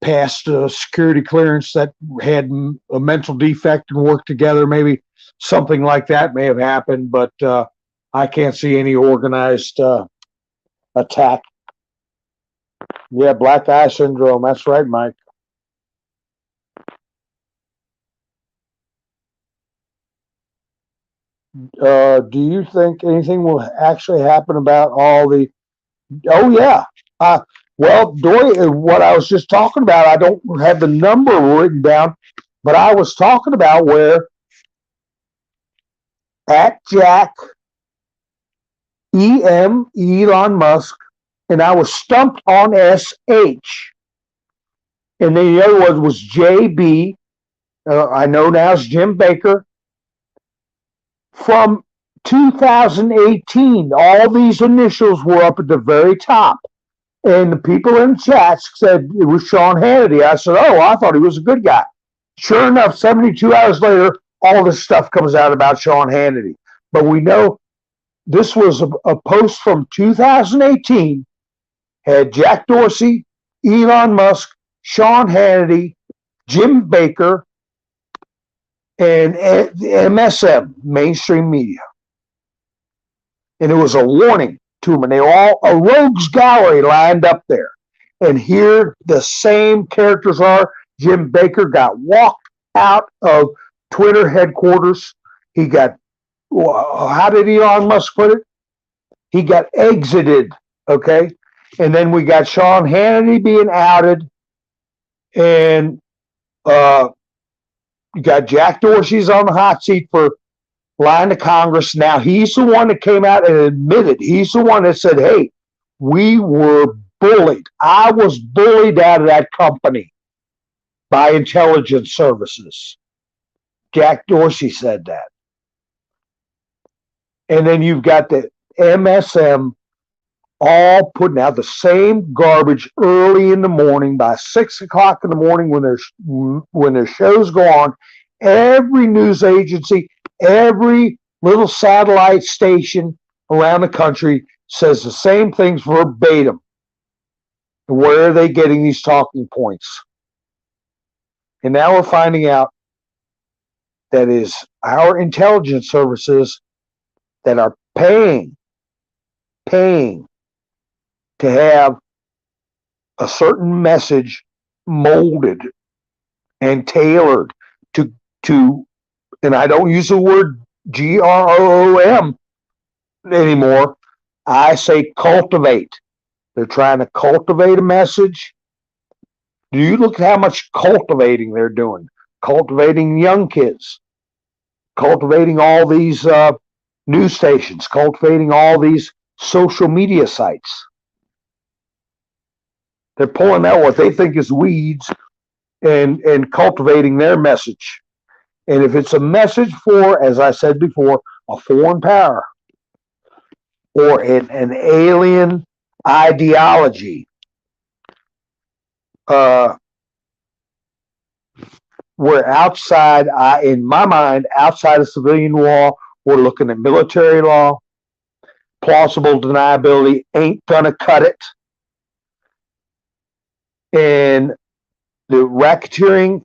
passed a security clearance that had a mental defect and worked together. Maybe something like that may have happened, but I can't see any organized attack. Yeah, black eye syndrome. That's right, Mike. Do you think anything will actually happen about all the? Oh yeah. Well, Dory, what I was just talking about, I don't have the number written down, but I was talking about where at Jack Elon Musk, and I was stumped on SH, and then the other one was JB. I know now it's Jim Baker. From 2018, all these initials were up at the very top. And the people in the chats said it was Sean Hannity. I said, oh, I thought he was a good guy. Sure enough, 72 hours later, all this stuff comes out about Sean Hannity. But we know this was a post from 2018, had Jack Dorsey, Elon Musk, Sean Hannity, Jim Baker, and MSM, mainstream media. And it was a warning to them, and they were all a rogues gallery lined up there. And here the same characters are. Jim Baker got walked out of Twitter headquarters. He got, how did Elon Musk put it? He got exited, okay? And then we got Sean Hannity being outed, and you got Jack Dorsey's on the hot seat for lying to Congress. Now he's the one that came out and admitted. He's the one that said, hey, we were bullied. I was bullied out of that company by intelligence services. Jack Dorsey said that. And then you've got the MSM all putting out the same garbage early in the morning by 6 o'clock in the morning when their shows go on. Every news agency, every little satellite station around the country says the same things verbatim. Where are they getting these talking points? And now we're finding out that is our intelligence services that are paying to have a certain message molded and tailored to, and I don't use the word GROOM anymore. I say cultivate. They're trying to cultivate a message. Do you look at how much cultivating they're doing? Cultivating young kids, cultivating all these news stations, cultivating all these social media sites. They're pulling out what they think is weeds and cultivating their message. And if it's a message for, as I said before, a foreign power, or an alien ideology. We're outside, in my mind, outside of civilian law. We're looking at military law. Plausible deniability ain't gonna cut it. And the Racketeering,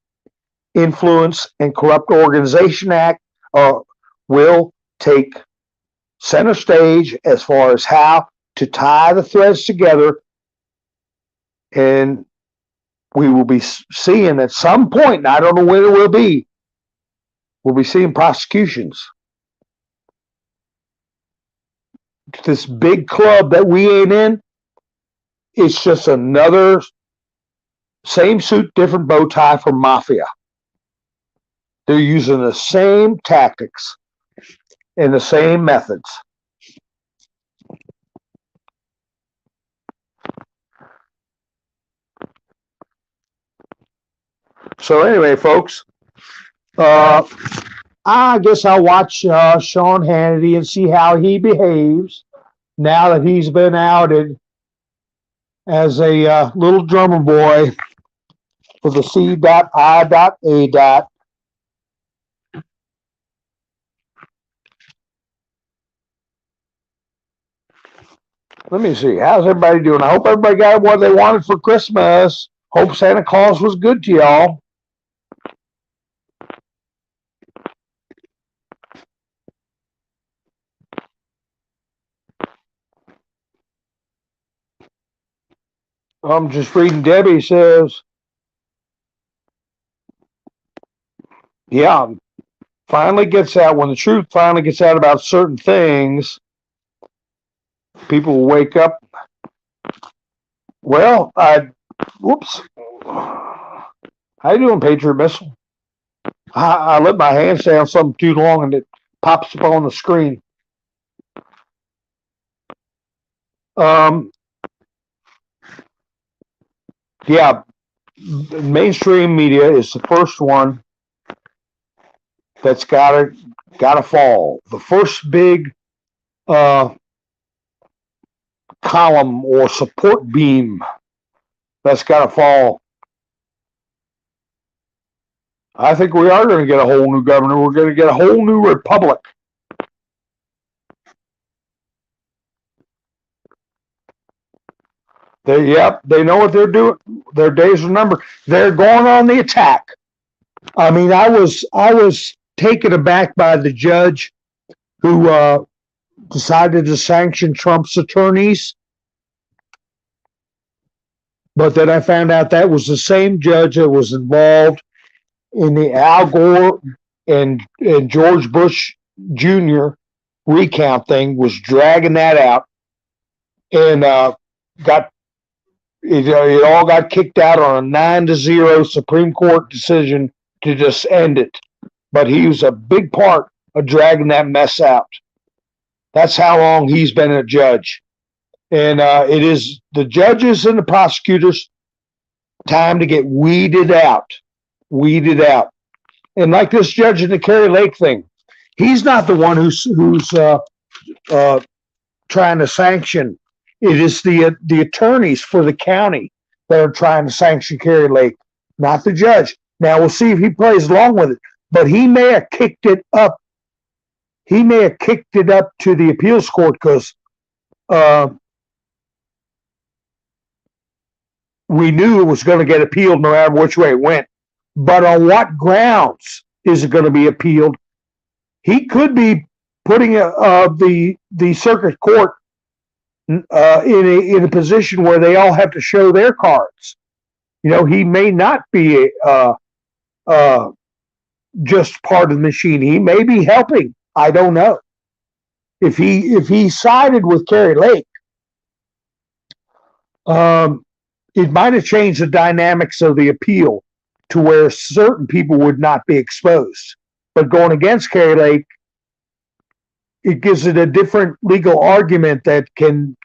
Influence, and Corrupt Organization Act will take center stage as far as how to tie the threads together. And we will be seeing at some point, and I don't know when it will be, we'll be seeing prosecutions. This big club that we ain't in, it's just another same suit, different bow tie for mafia. They're using the same tactics and the same methods. So anyway, folks, I guess I'll watch Sean Hannity and see how he behaves now that he's been outed as a little drummer boy for the C.I.A. Let me see. How's everybody doing? I hope everybody got what they wanted for Christmas. Hope Santa Claus was good to y'all. I'm just reading. Debbie says, yeah, finally gets out. When the truth finally gets out about certain things, people will wake up. Well, whoops. How you doing, Patriot Missile? I let my hand stay on something too long and it pops up on the screen. Yeah, mainstream media is the first one that's gotta fall. The first big column or support beam that's gotta fall. I think we are going to get a whole new governor. We're going to get a whole new republic. They know what they're doing. Their days are numbered. They're going on the attack. I mean, I was taken aback by the judge who decided to sanction Trump's attorneys. But then I found out that was the same judge that was involved in the Al Gore and George Bush Jr. recount thing, was dragging that out, and it all got kicked out on a 9-0 Supreme Court decision to just end it. But he was a big part of dragging that mess out. That's how long he's been a judge. And it is the judges and the prosecutors' time to get weeded out. And like this judge in the Kari Lake thing, he's not the one who's trying to sanction. It is the attorneys for the county that are trying to sanction Kari Lake, not the judge. Now we'll see if he plays along with it, but he may have kicked it up. He may have kicked it up to the appeals court because we knew it was going to get appealed no matter which way it went. But on what grounds is it going to be appealed? He could be putting the circuit court in a position where they all have to show their cards. You know, he may not be just part of the machine. He may be helping. I don't know. If he sided with Kari Lake, it might have changed the dynamics of the appeal to where certain people would not be exposed. But going against Kari Lake, it gives it a different legal argument that can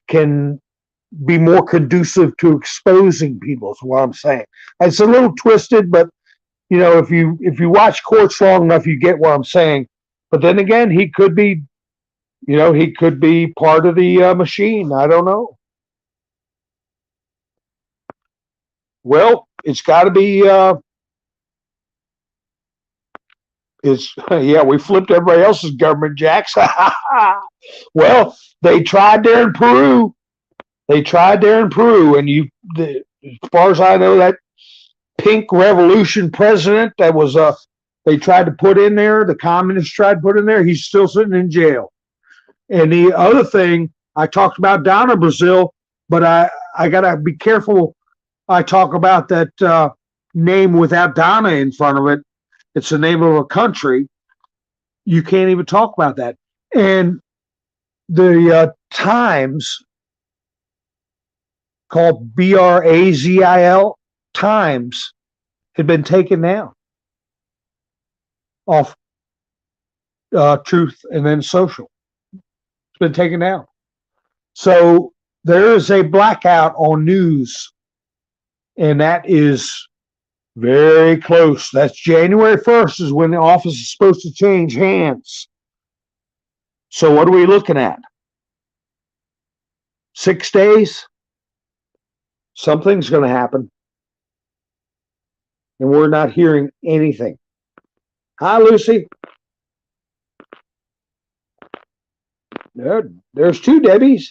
be more conducive to exposing people, is what I'm saying. It's a little twisted, but you know, if you watch courts long enough, you get what I'm saying. But then again, he could be he could be part of the machine. I don't know. Well, it's got to be. Yeah, we flipped everybody else's government jacks. Well, they tried there in Peru. And as far as I know, that pink revolution president that was they tried to put in there, the communists tried to put in there, he's still sitting in jail. And the other thing, I talked about down in Brazil, but I gotta be careful. I talk about that name without Donna in front of it. It's the name of a country. You can't even talk about that. And the Times, called Brazil, Times, had been taken down off Truth and then Social. It's been taken down. So there is a blackout on news, and that is very close. That's January 1st is when the office is supposed to change hands. So what are we looking at? 6 days? Something's going to happen. And we're not hearing anything. Hi, Lucy. There's 2 Debbies.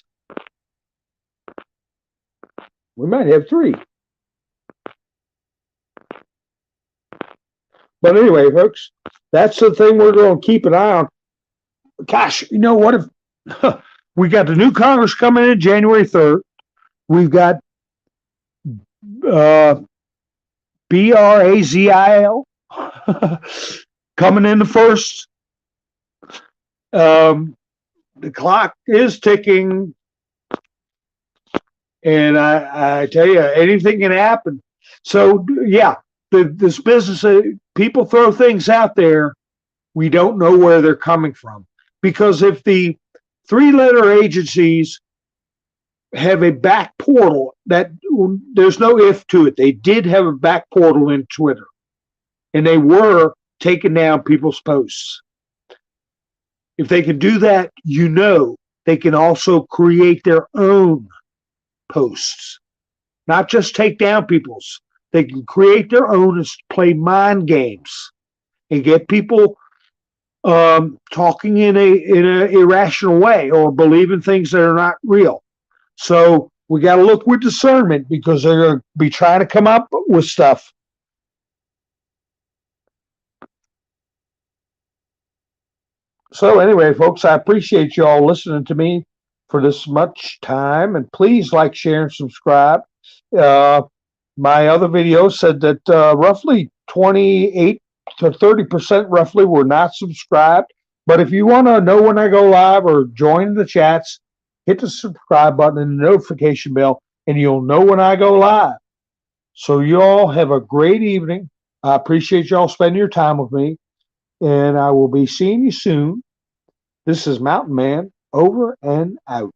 We might have 3. But anyway, folks, that's the thing we're going to keep an eye on. Gosh, what if we got the new Congress coming in January 3rd? We've got Brazil coming in the first. The clock is ticking, and I tell you, anything can happen. So yeah, this business, people throw things out there, we don't know where they're coming from, because if the 3-letter agencies have a back portal, that there's no if to it. They did have a back portal in Twitter, and they were taking down people's posts. If they can do that, they can also create their own posts, not just take down people's. They can create their own and play mind games and get people talking in a irrational way or believing things that are not real. So we got to look with discernment, because they're going to be trying to come up with stuff. So anyway, folks, I appreciate you all listening to me for this much time, and please like, share, and subscribe. My other video said that roughly 28 to 30% roughly were not subscribed. But if you want to know when I go live or join the chats, hit the subscribe button and the notification bell, and you'll know when I go live. So you all have a great evening. I appreciate you all spending your time with me, and I will be seeing you soon. This is Mountain Man, over and out.